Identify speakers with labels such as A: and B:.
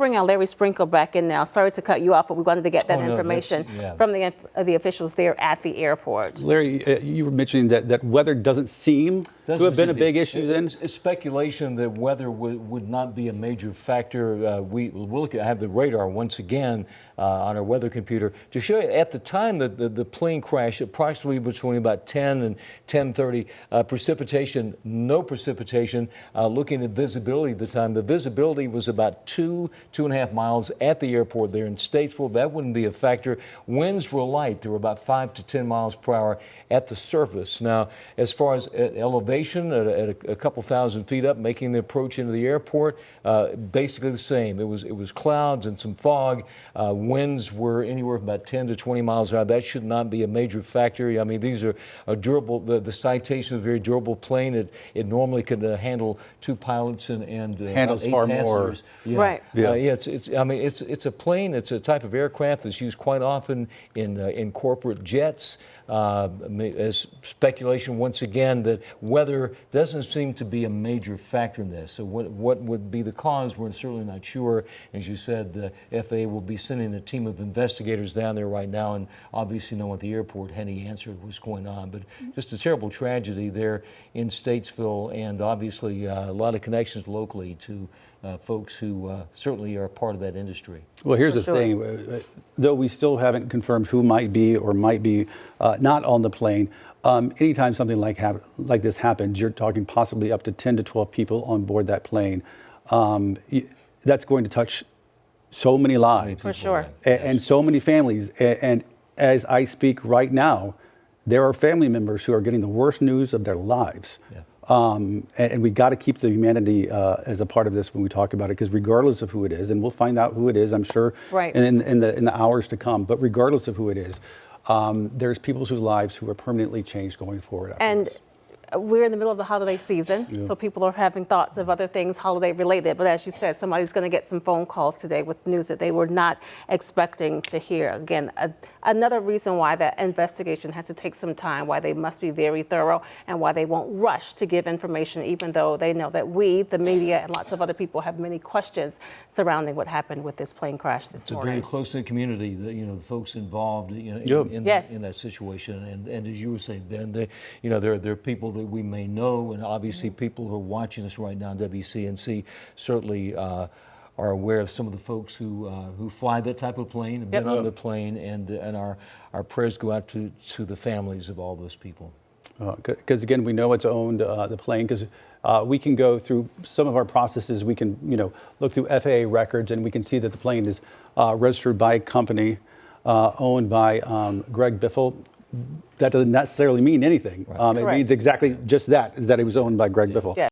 A: bring our Larry Sprinkle back in now. Sorry to cut you off, but we wanted to get that
B: no,
A: information from the officials there at the airport.
C: Larry, you were mentioning that weather doesn't seem to have been a big issue then?
B: It's speculation that weather would not be a major factor. We'll have the radar once again on our weather computer to show you at the time that the plane crashed, approximately between about 10 and 10:30. Precipitation, no precipitation. Looking at visibility at the time, the visibility was about 2.5 miles at the airport there in Statesville. That wouldn't be a factor. Winds were light. They were about 5 to 10 miles per hour at the surface. Now, as far as elevation, at a couple thousand feet up, making the approach into the airport, basically the same. It was clouds and some fog. Winds were anywhere from about 10 to 20 miles an hour. That should not be a major factor. I mean, these are a durable. The Citation is a very durable plane. It normally could handle 2 pilots and
C: handles
B: 8
C: far
B: passengers.
C: more.
B: Yeah.
A: Right.
B: I mean, it's a plane. It's a type of aircraft that's used quite often in corporate jets. As speculation once again that weather doesn't seem to be a major factor in this. So what would be the cause? We're certainly not sure. As you said, the FAA will be sending a team of investigators down there right now, and obviously no one at the airport had any answer to what's going on. But just a terrible tragedy there in Statesville, and obviously a lot of connections locally to folks who certainly are part of that industry.
C: Well, here's the thing. Though we still haven't confirmed who might be or might be not on the plane, anytime something like this happens, you're talking possibly up to 10 to 12 people on board that plane. That's going to touch so many lives.
A: For sure.
C: And so many families. And as I speak right now, there are family members who are getting the worst news of their lives.
B: Yeah.
C: And we got to keep the humanity as a part of this when we talk about it, because regardless of who it is, and we'll find out who it is, I'm sure,
A: right,
C: in the hours to come. But regardless of who it is, there's people whose lives who are permanently changed going forward.
A: And we're in the middle of the holiday season, so people are having thoughts of other things holiday related. But as you said, somebody's going to get some phone calls today with news that they were not expecting to hear. Again, another reason why that investigation has to take some time, why they must be very thorough, and why they won't rush to give information, even though they know that we, the media, and lots of other people have many questions surrounding what happened with this plane crash this morning.
B: It's a very close-knit community, the folks involved, in that situation. And as you were saying, Ben, there are people that we may know, and obviously people who are watching us right now on WCNC certainly are aware of some of the folks who fly that type of plane, have been on the plane, and our prayers go out to the families of all those people.
C: Because again, we know it's owned, the plane, because we can go through some of our processes. We can look through FAA records, and we can see that the plane is registered by a company owned by Greg Biffle. That doesn't necessarily mean anything.
B: Right.
C: It means exactly just that, is that it was owned by Greg Biffle.
A: Yeah.